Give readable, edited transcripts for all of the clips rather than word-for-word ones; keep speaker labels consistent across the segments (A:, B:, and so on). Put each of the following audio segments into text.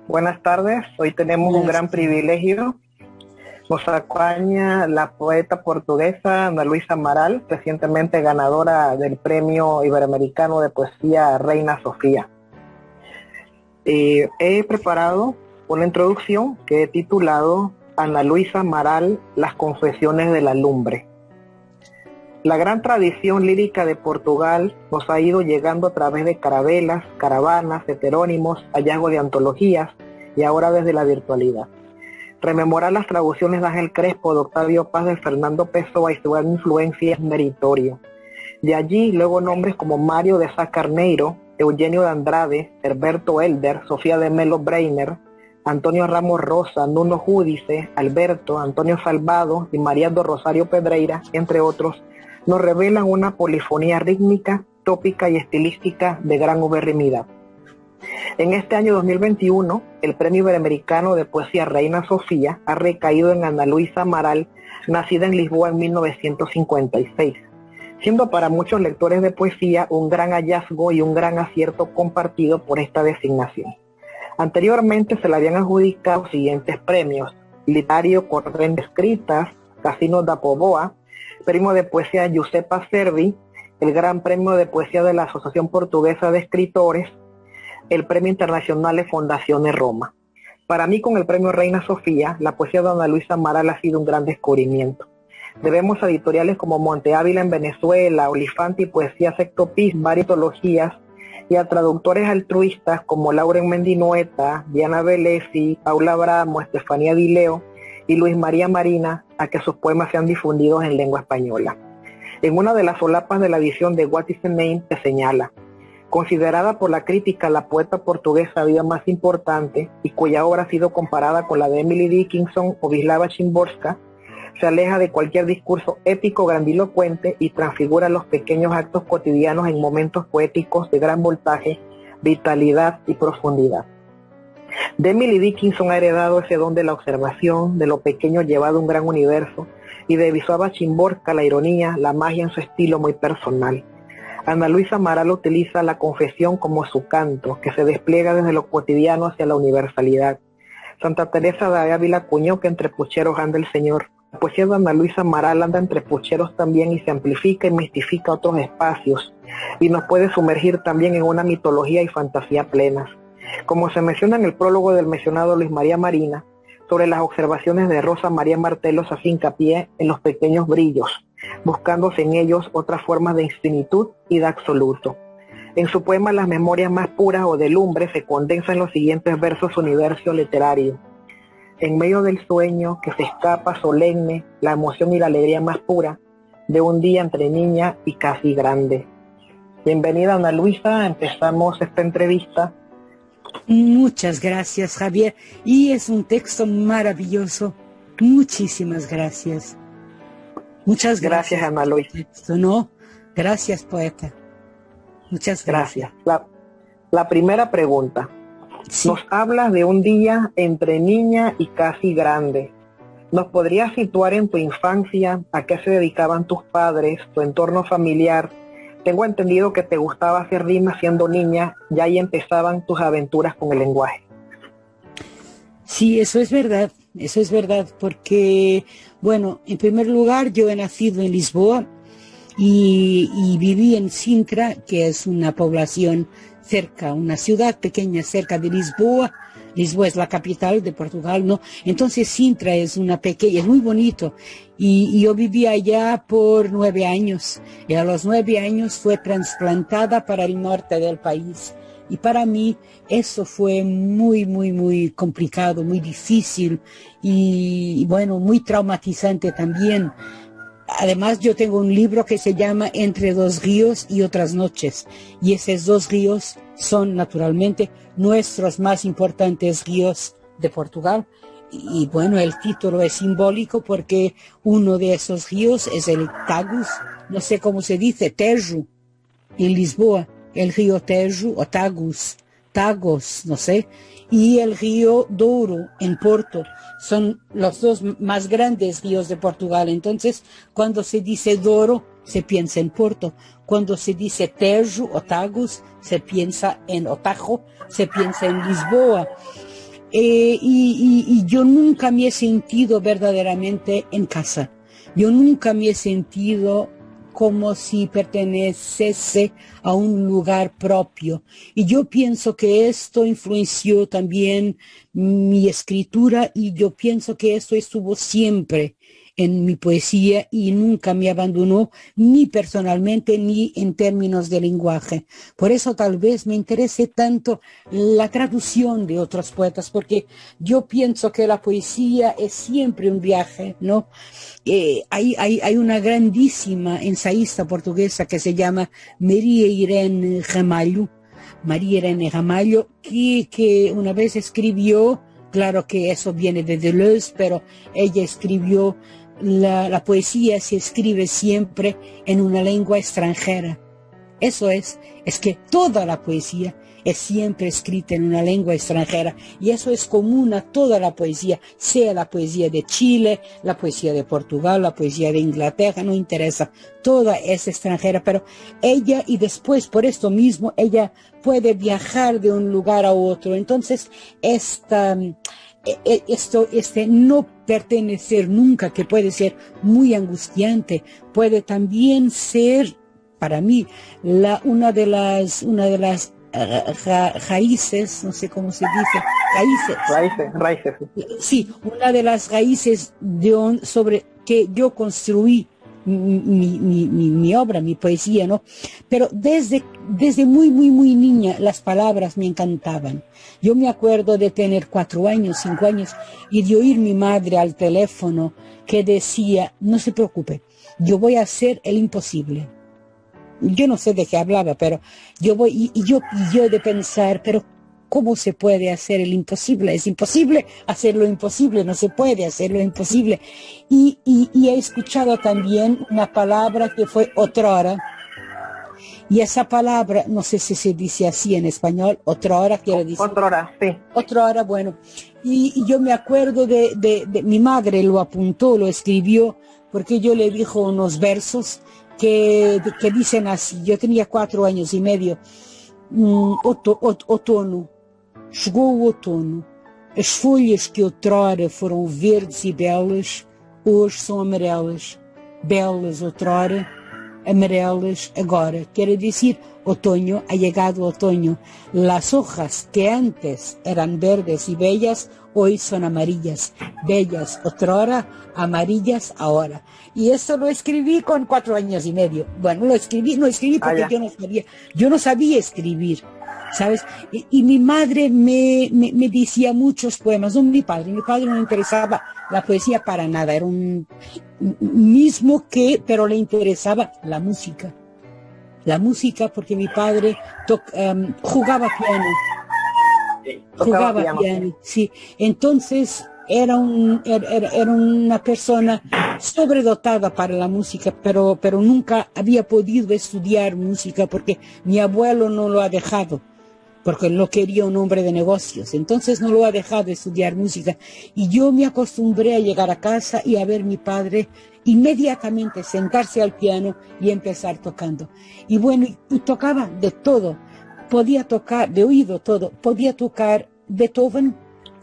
A: Buenas tardes, hoy tenemos un gran privilegio. Nos acompaña la poeta portuguesa Ana Luisa Amaral, recientemente ganadora del Premio Iberoamericano de Poesía Reina Sofía. He preparado una introducción que he titulado Ana Luisa Amaral, Las Confesiones de la Lumbre. La gran tradición lírica de Portugal nos ha ido llegando a través de carabelas, caravanas, heterónimos, hallazgos de antologías y ahora desde la virtualidad. Rememorar las traducciones de Ángel Crespo, de Octavio Paz, de Fernando Pessoa y su gran influencia es meritorio. De allí luego nombres como Mario de Sá Carneiro, Eugenio de Andrade, Herberto Helder, Sofía de Melo Breiner, Antonio Ramos Rosa, Nuno Júdice, Alberto, Antonio Salvado y María do Rosario Pedreira, entre otros, nos revelan una polifonía rítmica, tópica y estilística de gran uberrimidad. En este año 2021, el Premio Iberoamericano de Poesía Reina Sofía ha recaído en Ana Luisa Amaral, nacida en Lisboa en 1956, siendo para muchos lectores de poesía un gran hallazgo y un gran acierto compartido por esta designación. Anteriormente se le habían adjudicado siguientes premios: Literário Corrente Escritas, Casino da Póvoa, Premio de Poesía Giuseppa Servi, el Gran Premio de Poesía de la Asociación Portuguesa de Escritores, el Premio Internacional de Fondaciones Roma. Para mí, con el Premio Reina Sofía, la poesía de Ana Luisa Amaral ha sido un gran descubrimiento. Debemos a editoriales como Monte Ávila en Venezuela, Olifante y Poesía Secto Pis, varias antologías, y a traductores altruistas como Lauren Mendinoeta, Diana Velesi, Paula Abramo, Estefanía Dileo y Luis María Marina, a que sus poemas sean difundidos en lengua española. En una de las solapas de la edición de What is the Name se señala: considerada por la crítica la poeta portuguesa viva más importante y cuya obra ha sido comparada con la de Emily Dickinson o Wisława Szymborska, se aleja de cualquier discurso épico grandilocuente y transfigura los pequeños actos cotidianos en momentos poéticos de gran voltaje, vitalidad y profundidad. De Emily Dickinson ha heredado ese don de la observación, de lo pequeño llevado a un gran universo, y de Wisława Szymborska la ironía, la magia en su estilo muy personal. Ana Luisa Amaral utiliza la confesión como su canto, que se despliega desde lo cotidiano hacia la universalidad. Santa Teresa de Ávila acuñó que entre pucheros anda el Señor. La poesía de Ana Luisa Amaral anda entre pucheros también y se amplifica y mistifica otros espacios, y nos puede sumergir también en una mitología y fantasía plenas. Como se menciona en el prólogo del mencionado Luis María Marina, sobre las observaciones de Rosa María Martello se hace hincapié en los pequeños brillos, buscándose en ellos otras formas de infinitud y de absoluto. En su poema Las Memorias Más Puras o de Lumbre se condensa en los siguientes versos su universo literario. En medio del sueño que se escapa solemne, la emoción y la alegría más pura de un día entre niña y casi grande. Bienvenida, Ana Luisa, empezamos esta entrevista.
B: Muchas gracias, Javier, y es un texto maravilloso. Muchísimas gracias. Muchas gracias,
A: Ana Luisa.
B: ¿No? Gracias, poeta. Muchas gracias.
A: La primera pregunta. Sí. Nos hablas de un día entre niña y casi grande. ¿Nos podrías situar en tu infancia? ¿A qué se dedicaban tus padres? ¿Tu entorno familiar? Tengo entendido que te gustaba hacer rimas siendo niña, ya ahí empezaban tus aventuras con el lenguaje.
B: Sí, eso es verdad, porque, bueno, en primer lugar, yo he nacido en Lisboa y viví en Sintra, que es una población cerca, una ciudad pequeña cerca de Lisboa. Lisboa es la capital de Portugal, ¿no? Entonces Sintra es una pequeña, es muy bonito. Y yo viví allá por 9 años. Y a los 9 años fue trasplantada para el norte del país. Y para mí eso fue muy, muy, muy complicado, muy difícil y bueno, muy traumatizante también. Además, yo tengo un libro que se llama Entre dos ríos y otras noches. Y esos 2 ríos son, naturalmente, nuestros más importantes ríos de Portugal. Y bueno, el título es simbólico porque uno de esos ríos es el Tagus, no sé cómo se dice, Tejo, en Lisboa. El río Tejo o Tagus, no sé. Y el río Douro en Porto. Son los 2 más grandes ríos de Portugal. Entonces, cuando se dice Douro, se piensa en Porto. Cuando se dice Tejo o Tagus, se piensa en Otajo, se piensa en Lisboa. y yo nunca me he sentido verdaderamente en casa. Yo nunca me he sentido como si perteneciese a un lugar propio. Y yo pienso que esto influenció también mi escritura y yo pienso que esto estuvo siempre en mi poesía y nunca me abandonó ni personalmente ni en términos de lenguaje. Por eso tal vez me interese tanto la traducción de otros poetas, porque yo pienso que la poesía es siempre un viaje, ¿no? Hay una grandísima ensayista portuguesa que se llama María Irene Ramalho, que una vez escribió, claro que eso viene de Deleuze, pero ella escribió la poesía se escribe siempre en una lengua extranjera. Eso es que toda la poesía es siempre escrita en una lengua extranjera y eso es común a toda la poesía, sea la poesía de Chile, la poesía de Portugal, la poesía de Inglaterra, no interesa, toda es extranjera, pero ella y después por esto mismo ella puede viajar de un lugar a otro. Entonces este no pertenecer nunca, que puede ser muy angustiante, puede también ser para mí una de las raíces, no sé cómo se dice,
A: Raíces.
B: sí, una de las raíces sobre que yo construí mi obra, mi poesía, ¿no? Pero desde muy, muy, muy niña las palabras me encantaban. Yo me acuerdo de tener 4 años, 5 años, y de oír mi madre al teléfono que decía, no se preocupe, yo voy a hacer el imposible. Yo no sé de qué hablaba, pero yo voy, y yo de pensar, pero ¿cómo se puede hacer el imposible? Es imposible hacer lo imposible, no se puede hacer lo imposible. Y he escuchado también una palabra que fue otrora, y esa palabra, no sé si se dice así en español, otrora quiere decir.
A: Otrora, sí.
B: Otrora, bueno. Y yo me acuerdo de mi madre lo apuntó, lo escribió, porque yo le dijo unos versos que dicen así. Yo tenía 4 años y medio. Outono. Chegou o outono. As folhas que outrora foram verdes e belas, hoje são amarelas. Belas outrora, amarelas agora. Quiere decir, otoño, ha llegado otoño. Las hojas que antes eran verdes y bellas, hoy son amarillas. Bellas otrora, amarillas ahora. Y eso lo escribí con 4 años y medio. Bueno, no escribí porque yo no sabía escribir, ¿sabes? Y mi madre me decía muchos poemas, no mi padre no le interesaba la poesía para nada, era pero le interesaba la música porque mi padre jugaba piano, sí, entonces era una persona sobredotada para la música, pero nunca había podido estudiar música porque mi abuelo no lo ha dejado, porque no quería un hombre de negocios, entonces no lo ha dejado estudiar música. Y yo me acostumbré a llegar a casa y a ver a mi padre inmediatamente sentarse al piano y empezar tocando. Y bueno, y tocaba de todo, podía tocar de oído todo, podía tocar Beethoven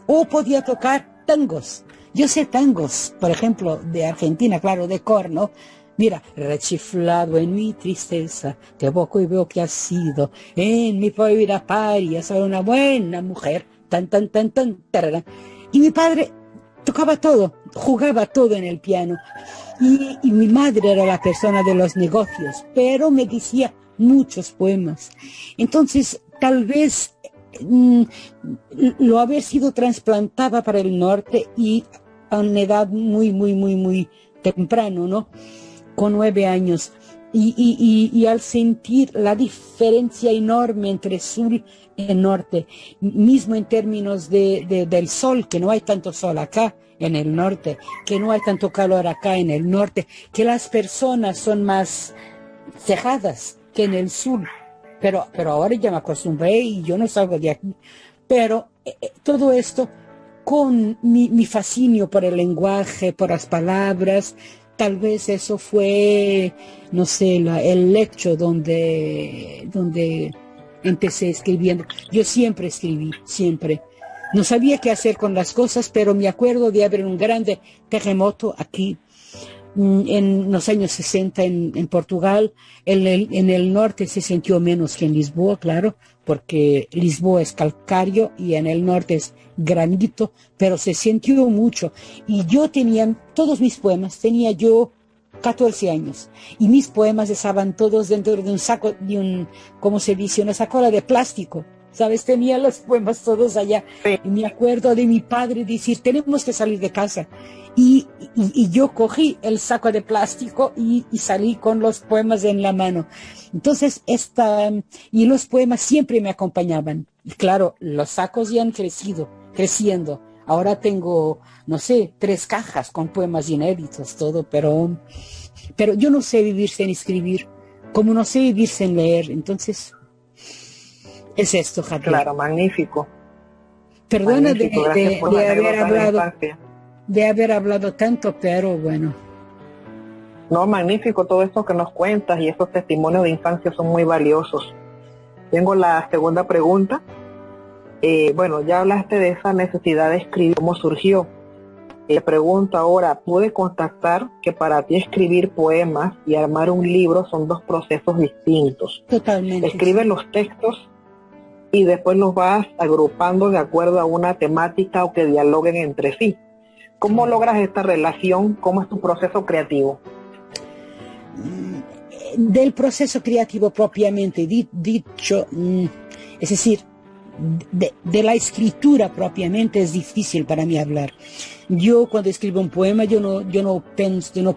B: o podía tocar tangos. Yo sé tangos, por ejemplo, de Argentina, claro, de cor, ¿no? Mira, rechiflado en mi tristeza, te evoco y veo que has sido en mi pobre paria, soy una buena mujer, tan, tan, tan, tan, tarara. Y mi padre tocaba todo, jugaba todo en el piano. Y mi madre era la persona de los negocios, pero me decía muchos poemas. Entonces, tal vez lo haber sido trasplantada para el norte y a una edad muy, muy, muy, muy temprano, ¿no? Con 9 años. Y al sentir la diferencia enorme entre sur y norte, mismo en términos del sol, que no hay tanto sol acá en el norte, que no hay tanto calor acá en el norte, que las personas son más cejadas que en el sur. Pero ahora ya me acostumbré y yo no salgo de aquí. Pero todo esto con mi fascinio por el lenguaje, por las palabras, tal vez eso fue, no sé, el lecho donde empecé escribiendo. Yo siempre escribí, siempre. No sabía qué hacer con las cosas, pero me acuerdo de haber un grande terremoto aquí en los años 60 en Portugal. En el norte se sintió menos que en Lisboa, claro, porque Lisboa es calcáreo y en el norte es granito, pero se sintió mucho. Y yo tenía todos mis poemas, tenía yo 14 años, y mis poemas estaban todos dentro de un saco, ¿cómo se dice? Una sacola de plástico. ¿Sabes? Tenía los poemas todos allá.
A: Sí.
B: Y me acuerdo de mi padre decir, tenemos que salir de casa. Y yo cogí el saco de plástico y salí con los poemas en la mano. Entonces, y los poemas siempre me acompañaban. Y claro, los sacos ya han creciendo. Ahora tengo, no sé, 3 cajas con poemas inéditos, todo, pero yo no sé vivir sin escribir, como no sé vivir sin leer. Entonces, es esto, Javier.
A: Claro, magnífico.
B: Perdona
A: Magnífico. Gracias por
B: de haber hablado tanto, pero bueno.
A: No, magnífico todo esto que nos cuentas, y esos testimonios de infancia son muy valiosos. Tengo la segunda pregunta. Bueno, ya hablaste de esa necesidad de escribir, ¿cómo surgió? Te pregunto ahora, pude constatar que para ti escribir poemas y armar un libro son 2 procesos distintos.
B: Totalmente.
A: Escribes
B: sí.
A: los textos y después los vas agrupando de acuerdo a una temática o que dialoguen entre sí. ¿Cómo logras esta relación? ¿Cómo es tu proceso creativo?
B: Del proceso creativo propiamente dicho, es decir, de la escritura propiamente es difícil para mí hablar. Yo cuando escribo un poema, yo no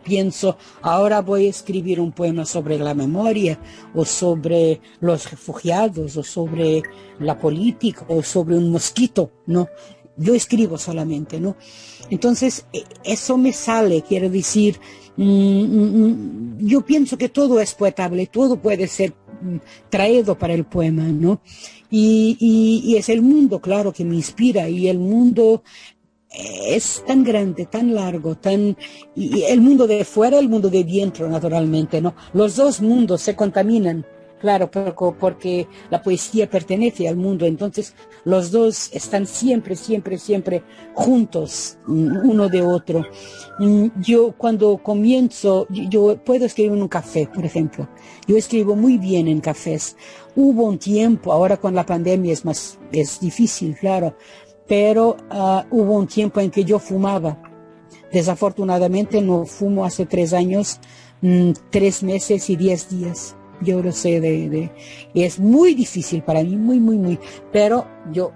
B: pienso, ahora voy a escribir un poema sobre la memoria, o sobre los refugiados, o sobre la política, o sobre un mosquito, no. Yo escribo solamente, ¿no? Entonces, eso me sale, quiero decir, yo pienso que todo es poetable, todo puede ser traído para el poema, ¿no? Y es el mundo, claro, que me inspira, y el mundo es tan grande, tan largo, y el mundo de fuera, el mundo de dentro, naturalmente, ¿no? Los 2 mundos se contaminan, claro, porque la poesía pertenece al mundo, entonces los 2 están siempre juntos, uno de otro. Yo cuando comienzo, yo puedo escribir en un café, por ejemplo. Yo escribo muy bien en cafés. Hubo un tiempo, ahora con la pandemia es difícil, claro, pero hubo un tiempo en que yo fumaba. Desafortunadamente no fumo hace 3 años, 3 meses y 10 días. Yo lo sé y es muy difícil para mí, muy, pero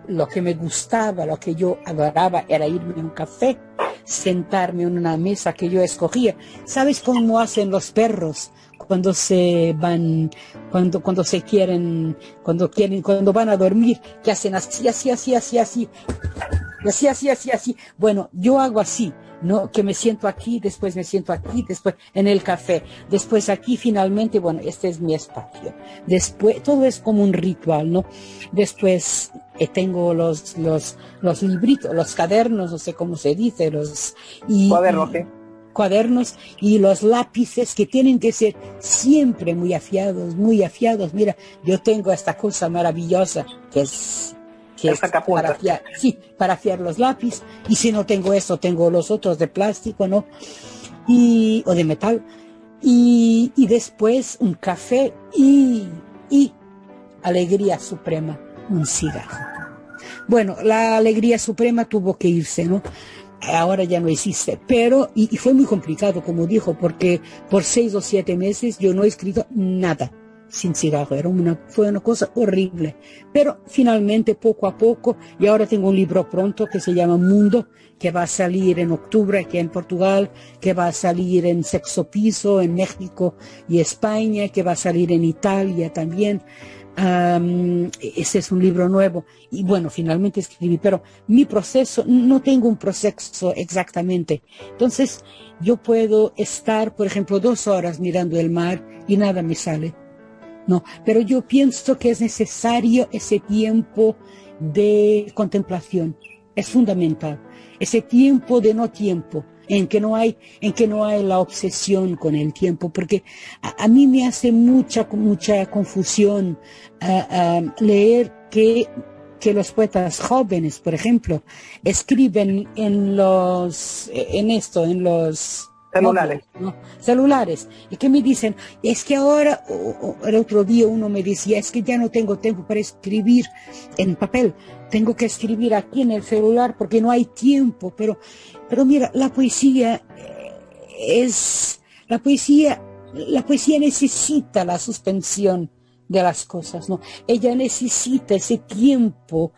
B: lo que me gustaba, lo que yo adoraba era irme a un café, sentarme en una mesa que yo escogía. ¿Sabes cómo hacen los perros cuando se van, cuando van a dormir? Que hacen así. Bueno, yo hago así, ¿no? Que me siento aquí, después en el café, después aquí, finalmente, bueno, este es mi espacio. Después, todo es como un ritual, ¿no? Después tengo los libritos, los cadernos, no sé cómo se dice, cuadernos y los lápices, que tienen que ser siempre muy afiados. Mira, yo tengo esta cosa maravillosa que es para afiar los lápices, y si no tengo eso, tengo los otros de plástico, ¿no? O de metal, y después un café y alegría suprema, un cigarro. Bueno, la alegría suprema tuvo que irse, ¿no? Ahora ya no existe, pero, y fue muy complicado, como dijo, porque por 6 o 7 meses yo no he escrito nada sin cigarro, fue una cosa horrible, pero finalmente poco a poco, y ahora tengo un libro pronto que se llama Mundo, que va a salir en octubre aquí en Portugal, que va a salir en Sexto Piso, en México y España, que va a salir en Italia también. Ese es un libro nuevo, y bueno, finalmente escribí, pero mi proceso, no tengo un proceso exactamente. Entonces yo puedo estar, por ejemplo, 2 horas mirando el mar y nada me sale. No, pero yo pienso que es necesario ese tiempo de contemplación, es fundamental, ese tiempo de no tiempo, en que no hay la obsesión con el tiempo, porque a mí me hace mucha confusión leer que que los poetas jóvenes, por ejemplo, escriben en los
A: Celulares.
B: móviles, ¿no? Celulares, y que me dicen, es que ahora, el otro día uno me decía, es que ya no tengo tiempo para escribir en papel, tengo que escribir aquí en el celular porque no hay tiempo, pero mira, la poesía la poesía necesita la suspensión de las cosas, ¿no? Ella necesita ese tiempo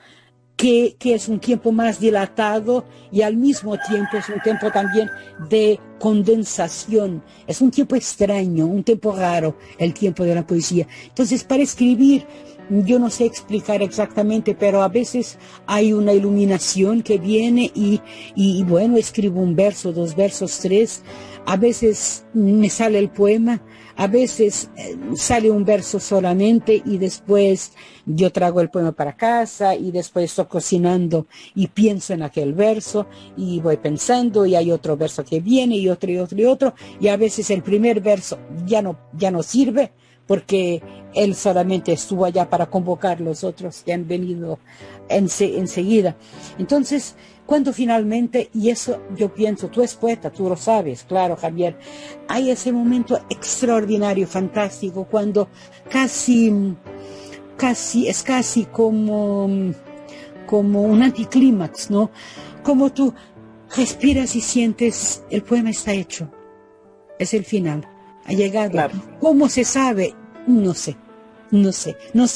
B: que es un tiempo más dilatado y al mismo tiempo es un tiempo también de condensación. Es un tiempo extraño, un tiempo raro, el tiempo de la poesía. Entonces, para escribir, yo no sé explicar exactamente, pero a veces hay una iluminación que viene y bueno, escribo un verso, dos versos, tres. A veces me sale el poema, a veces sale un verso solamente y después yo traigo el poema para casa y después estoy cocinando y pienso en aquel verso y voy pensando y hay otro verso que viene y otro y otro y otro y a veces el primer verso ya no sirve porque él solamente estuvo allá para convocar los otros que han venido enseguida. Entonces, cuando finalmente, y eso yo pienso, tú eres poeta, tú lo sabes, claro, Javier, hay ese momento extraordinario, fantástico, cuando es casi como un anticlímax, ¿no? Como tú respiras y sientes, el poema está hecho, es el final, ha llegado.
A: Claro.
B: ¿Cómo se sabe? No sé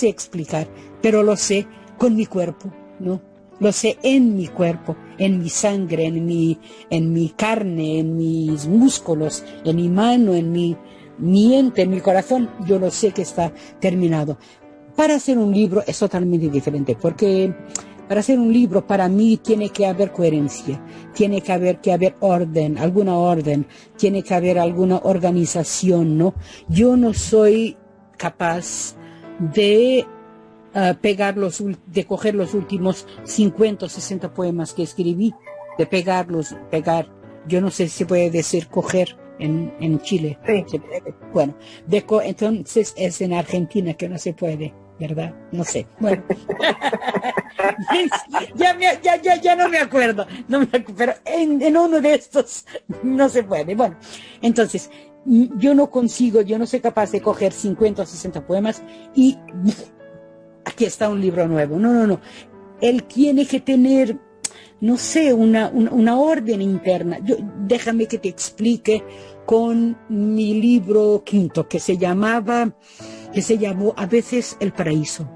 B: explicar, pero lo sé con mi cuerpo, ¿no? Lo sé en mi cuerpo, en mi sangre, en mi carne, en mis músculos, en mi mano, en mi mente, en mi corazón. Yo lo sé que está terminado. Para hacer un libro es totalmente diferente, porque para hacer un libro para mí tiene que haber coherencia, tiene que haber orden, alguna orden, tiene que haber alguna organización, ¿no? Yo no soy capaz de de coger los últimos 50 o 60 poemas que escribí, de pegar. Yo no sé si se puede decir coger en Chile.
A: Sí.
B: Bueno, entonces es en Argentina que no se puede, ¿verdad? No sé. Bueno. ya no me acuerdo, pero en uno de estos no se puede. Bueno, entonces yo no soy capaz de coger 50 o 60 poemas y aquí está un libro nuevo. No. Él tiene que tener, no sé, una orden interna. Déjame que te explique con mi libro quinto, que se llamó A veces El Paraíso.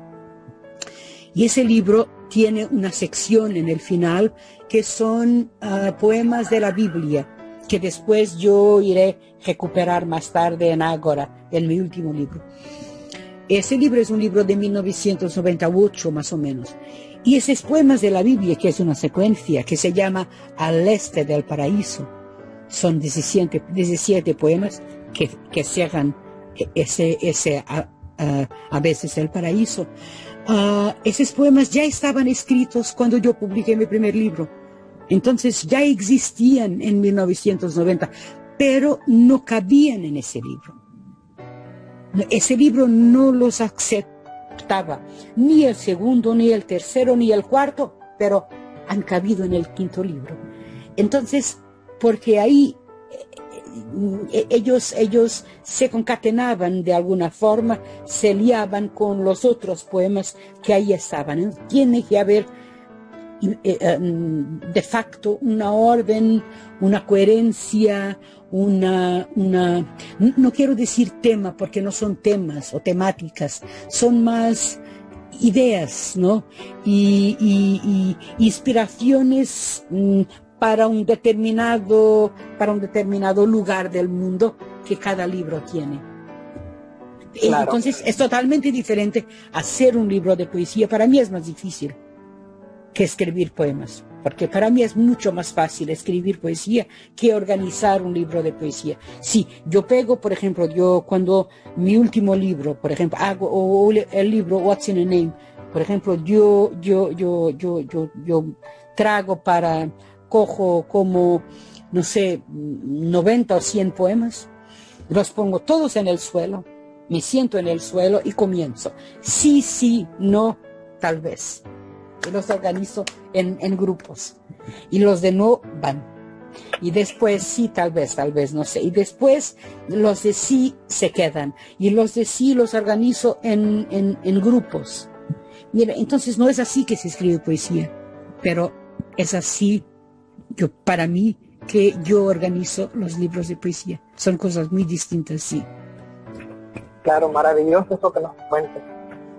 B: Y ese libro tiene una sección en el final que son poemas de la Biblia, que después yo iré a recuperar más tarde en Ágora, en mi último libro. Ese libro es un libro de 1998 más o menos. Y esos poemas de la Biblia, que es una secuencia que se llama Al Este del Paraíso, son 17 poemas que cierran a veces el paraíso. Esos poemas ya estaban escritos cuando yo publiqué mi primer libro. Entonces ya existían en 1990, pero no cabían en ese libro. Ese libro no los aceptaba, ni el segundo, ni el tercero, ni el cuarto, pero han cabido en el quinto libro. Entonces, porque ahí ellos se concatenaban de alguna forma, se liaban con los otros poemas que ahí estaban. Tiene que haber de facto una orden, una coherencia, no quiero decir tema porque no son temas o temáticas, son más ideas, ¿no? Y inspiraciones para un determinado lugar del mundo que cada libro tiene. Claro. Entonces es totalmente diferente hacer un libro de poesía. Para mí es más difícil que escribir poemas, porque para mí es mucho más fácil escribir poesía que organizar un libro de poesía. Sí, yo pego, por ejemplo, cuando mi último libro, por ejemplo, o el libro What's in a Name, por ejemplo, yo cojo como, no sé, 90 o 100 poemas, los pongo todos en el suelo, me siento en el suelo y comienzo. Sí, no, tal vez. y los organizo en grupos. Y los de no van. Y después sí, tal vez, no sé. Y después los de sí se quedan. Y los de sí los organizo en grupos. Mira, entonces no es así que se escribe poesía, pero es así para mí que yo organizo los libros de poesía. Son cosas muy distintas, sí.
A: Claro, maravilloso eso que nos cuentes.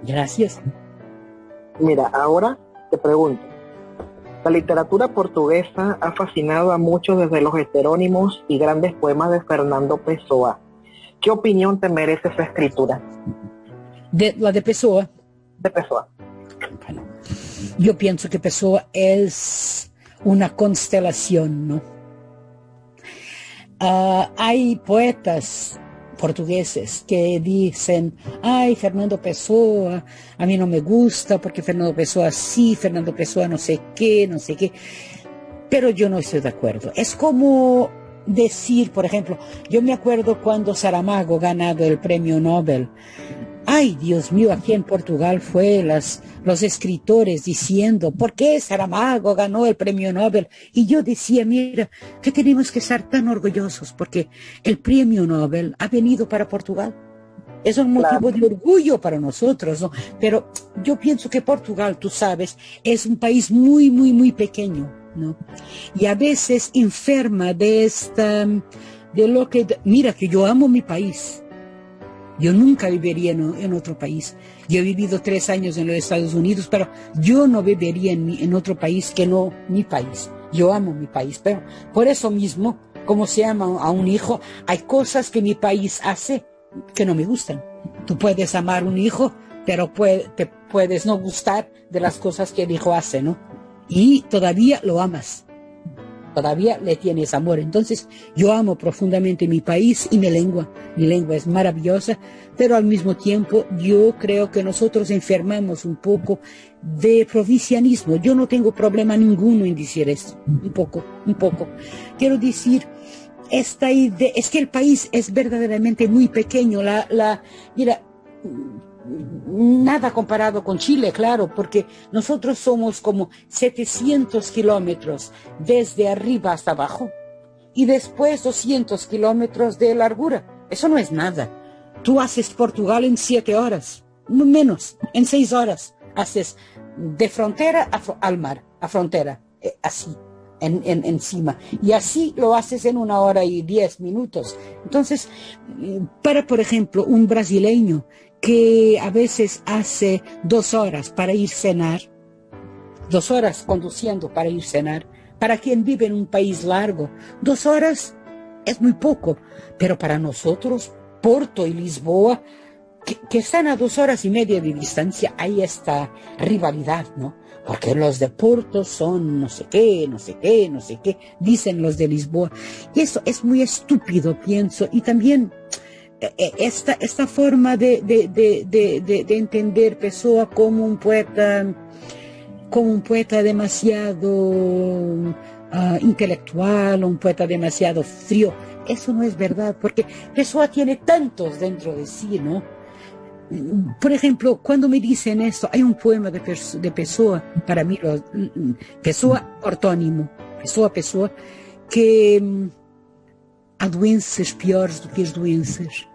B: Gracias.
A: Mira, ahora te pregunto. La literatura portuguesa ha fascinado a muchos desde los heterónimos y grandes poemas de Fernando Pessoa. ¿Qué opinión te merece esa escritura?
B: La de Pessoa.
A: De Pessoa.
B: Bueno, yo pienso que Pessoa es una constelación, ¿no? Hay poetas portugueses que dicen, ay, Fernando Pessoa, a mí no me gusta porque Fernando Pessoa sí, Fernando Pessoa no sé qué, pero yo no estoy de acuerdo. Es como decir, por ejemplo, yo me acuerdo cuando Saramago ganado el premio Nobel. Ay, Dios mío, aquí en Portugal fue los escritores diciendo, ¿por qué Saramago ganó el premio Nobel? Y yo decía, mira, que tenemos que estar tan orgullosos porque el premio Nobel ha venido para Portugal. Es un motivo de orgullo para nosotros, ¿no? Pero yo pienso que Portugal, tú sabes, es un país muy, muy, muy pequeño, ¿no? Y a veces enferma mira, que yo amo mi país. Yo nunca viviría en otro país. Yo he vivido 3 años en los Estados Unidos, pero yo no viviría en otro país que no mi país. Yo amo mi país, pero por eso mismo, como se ama a un hijo, hay cosas que mi país hace que no me gustan. Tú puedes amar a un hijo, pero te puedes no gustar de las cosas que el hijo hace, ¿no? Y todavía lo amas. Todavía le tienes amor. Entonces yo amo profundamente mi país y mi lengua. Mi lengua es maravillosa, pero al mismo tiempo yo creo que nosotros enfermamos un poco de provincianismo. Yo no tengo problema ninguno en decir esto. Un poco. Quiero decir, esta idea, es que el país es verdaderamente muy pequeño. Mira, nada comparado con Chile, claro, porque nosotros somos como 700 kilómetros desde arriba hasta abajo y después 200 kilómetros de largura. Eso no es nada. Tú haces Portugal en 7 horas, menos, en 6 horas. Haces de frontera al mar, a frontera, así, encima. Y así lo haces en 1 hora y 10 minutos. Entonces, por ejemplo, un brasileño que a veces hace 2 horas para ir a cenar, 2 horas conduciendo para ir a cenar, para quien vive en un país largo, 2 horas es muy poco, pero para nosotros, Porto y Lisboa, que están a 2 horas y media de distancia, hay esta rivalidad, ¿no? Porque los de Porto son no sé qué, dicen los de Lisboa. Y eso es muy estúpido, pienso, y también esta forma de entender Pessoa como un poeta demasiado intelectual, un poeta demasiado frío, eso no es verdad, porque Pessoa tiene tantos dentro de sí, ¿no? Por ejemplo, cuando me dicen esto, hay un poema de Pessoa, para mí, Pessoa ortónimo, Pessoa, que há doenças piores do que as doenças.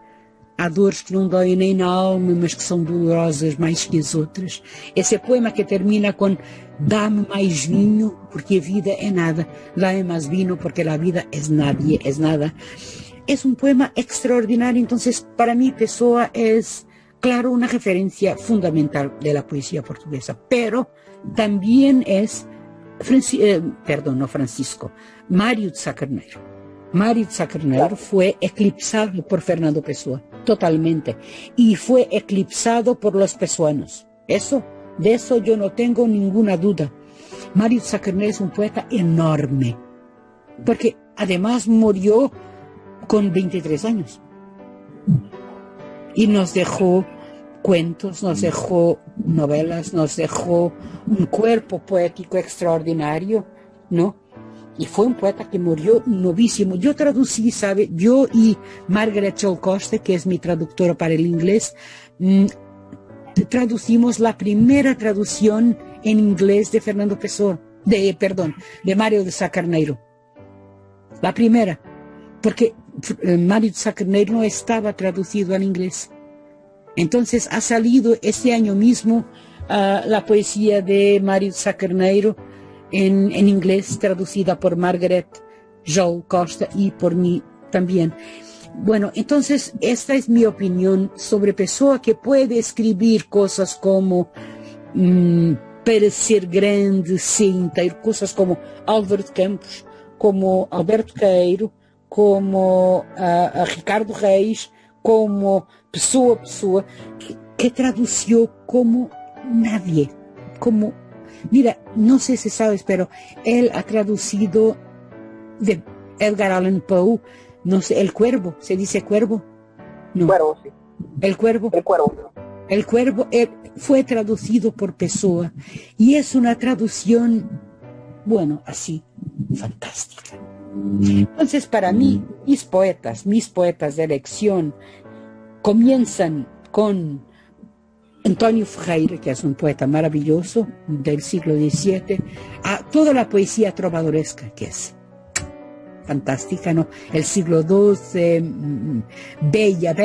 B: Há dores que não doem nem na alma, mas que são dolorosas mais que as outras. Esse poema que termina com dá-me mais vinho, porque a vida é nada. Dá-me mais vinho, porque a vida é nadie, é nada. Es un poema extraordinario. Entonces, para mí, Pessoa es, claro, una referencia fundamental de la poesía portuguesa, pero también es, Mário de Sá Carneiro. Mário de Sá Carneiro fue eclipsado por Fernando Pessoa, totalmente, y fue eclipsado por los pessoanos. De eso yo no tengo ninguna duda. Mário de Sá Carneiro es un poeta enorme, porque además murió con 23 años. Y nos dejó cuentos, nos dejó novelas, nos dejó un cuerpo poético extraordinario, ¿no? Y fue un poeta que murió novísimo. Yo traducí, ¿sabe? Yo y Margaret Joel Costa, que es mi traductora para el inglés, traducimos la primera traducción en inglés de Fernando Pessoa, de Mário de Sá Carneiro. La primera, porque Mário de Sá Carneiro no estaba traducido al inglés. Entonces ha salido este año mismo la poesía de Mário de Sá Carneiro en inglés, traducida por Margaret Joel Costa y por mí también. Bueno, entonces esta es mi opinión sobre Pessoa, que puede escribir cosas como para ser grande, sem inteiro, cosas como Álvaro de Campos, como Alberto Queiro, como a Ricardo Reis, como Pessoa, que tradució como nadie, como, mira, no sé si sabes, pero él ha traducido de Edgar Allan Poe, no sé, El Cuervo, ¿se dice Cuervo? No.
A: Cuervo, sí.
B: El Cuervo.
A: El Cuervo.
B: El Cuervo fue traducido por Pessoa y es una traducción, bueno, así, fantástica. Entonces, para mí, mis poetas de elección comienzan con António Ferreira, que es un poeta maravilloso del siglo XVII, a toda la poesía trovadoresca, que es fantástica, ¿no? El siglo XII, bella,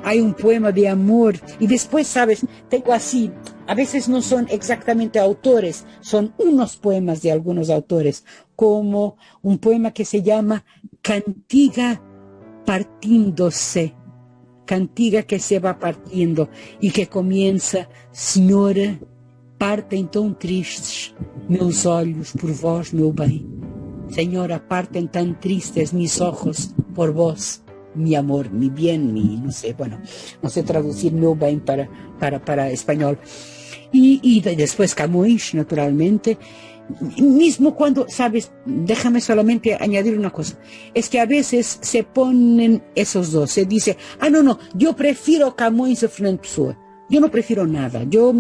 B: hay un poema de amor, y después, ¿sabes? Tengo así, a veces no son exactamente autores, son unos poemas de algunos autores, como un poema que se llama Cantiga Partiéndose, cantiga que se va partiendo, y que comienza: Senhora, partem tão tristes meus olhos por vós, meu bem. Señora, parten tan tristes mis ojos por vos, mi amor, mi bien, mi, no sé, bueno, no sé traducir meu bem para español. Y después Camões, naturalmente. Mismo cuando, sabes, déjame solamente añadir una cosa, es que a veces se ponen esos dos, se dice, no, yo prefiero Camões a Fernando Pessoa. Yo no prefiero nada, yo,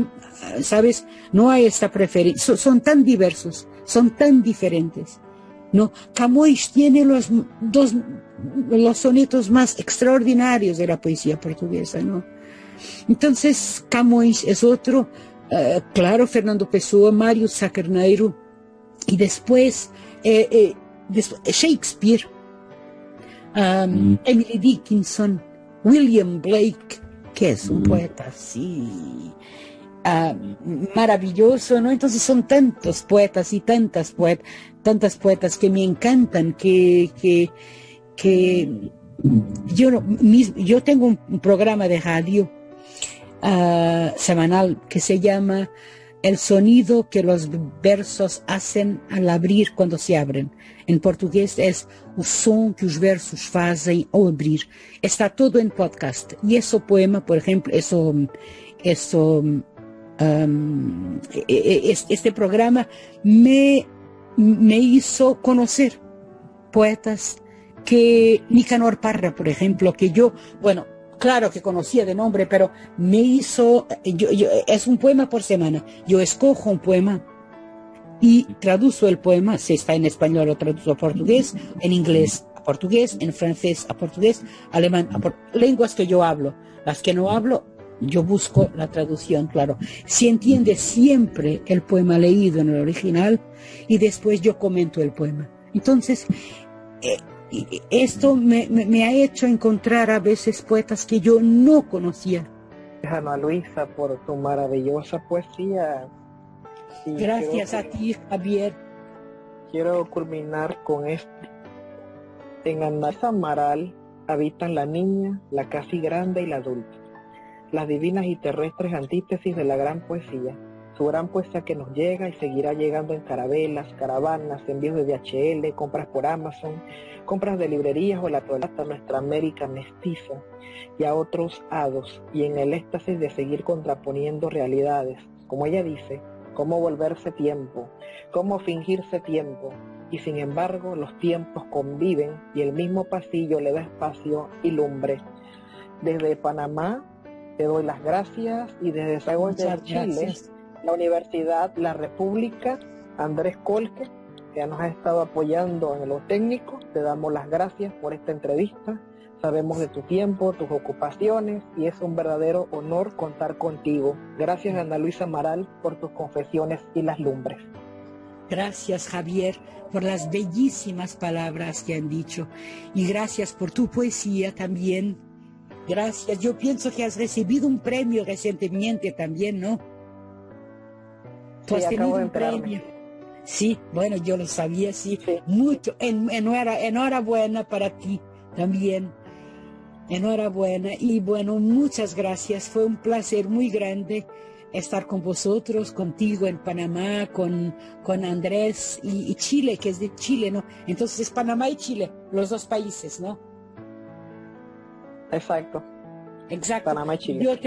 B: sabes, no hay esta preferencia, son tan diversos, son tan diferentes. No, Camões tiene los sonetos más extraordinarios de la poesía portuguesa, ¿no? Entonces, Camões es otro, claro, Fernando Pessoa, Mário de Sá Carneiro, y después Shakespeare, Emily Dickinson, William Blake, que es un poeta así maravilloso, ¿no? Entonces son tantos poetas y tantas poetas que me encantan, que yo tengo un programa de radio semanal que se llama El sonido que los versos hacen al abrir cuando se abren. En portugués es o som que os versos fazem ao abrir. Está todo en podcast. Y ese poema, por ejemplo, este programa me hizo conocer poetas que Nicanor Parra, por ejemplo, que yo, bueno, claro que conocía de nombre, pero me hizo, es un poema por semana. Yo escojo un poema y traduzco el poema, si está en español lo traduzco a portugués, en inglés a portugués, en francés a portugués, alemán a lenguas que yo hablo. Las que no hablo, yo busco la traducción, claro. Se entiende siempre el poema leído en el original y después yo comento el poema. Entonces, esto me ha hecho encontrar a veces poetas que yo no conocía.
A: Ana Luisa, por tu maravillosa poesía. Y
B: gracias a ti, Javier.
A: Quiero culminar con esto. En Ana Luisa Maral habitan la niña, la casi grande y la adulta, las divinas y terrestres antítesis de la gran poesía. Su gran poesía que nos llega y seguirá llegando en carabelas, caravanas, envíos de DHL, compras por Amazon, compras de librerías o la toalata, nuestra América mestiza, y a otros hados, y en el éxtasis de seguir contraponiendo realidades, como ella dice, cómo volverse tiempo, cómo fingirse tiempo, y sin embargo los tiempos conviven y el mismo pasillo le da espacio y lumbre. Desde Panamá te doy las gracias, y desde Santiago de Chile, la Universidad La República, Andrés Colque, que nos ha estado apoyando en lo técnico, te damos las gracias por esta entrevista. Sabemos de tu tiempo, tus ocupaciones, y es un verdadero honor contar contigo. Gracias, Ana Luisa Maral, por tus confesiones y las lumbres.
B: Gracias, Javier, por las bellísimas palabras que han dicho, y gracias por tu poesía también. Gracias. Yo pienso que has recibido un premio recientemente también, ¿no? Tú
A: Sí,
B: has
A: acabo
B: tenido
A: de
B: un
A: enterarme.
B: premio. Sí, bueno, yo lo sabía, sí.
A: Sí.
B: Mucho. Enhorabuena para ti también. Enhorabuena. Y bueno, muchas gracias. Fue un placer muy grande estar con vosotros, contigo en Panamá, con Andrés y Chile, que es de Chile, ¿no? Entonces es Panamá y Chile, los dos países, ¿no?
A: Exacto.
B: Exacto.
A: Panamá y Chile.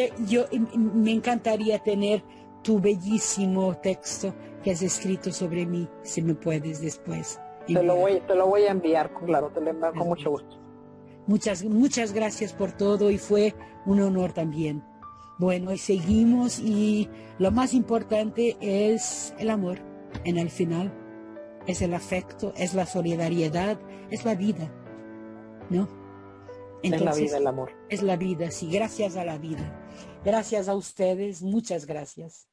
B: Me encantaría tener tu bellísimo texto que has escrito sobre mí, si me puedes después enviar.
A: Te lo voy a enviar, claro, te lo envío con mucho
B: Gracias.
A: gusto.
B: Muchas gracias por todo y fue un honor también. Bueno, y seguimos y lo más importante es el amor en el final. Es el afecto, es la solidaridad, es la vida, ¿no?
A: Es la
B: Entonces,
A: vida, el amor.
B: es la vida, sí, gracias a la vida. Gracias a ustedes, muchas gracias.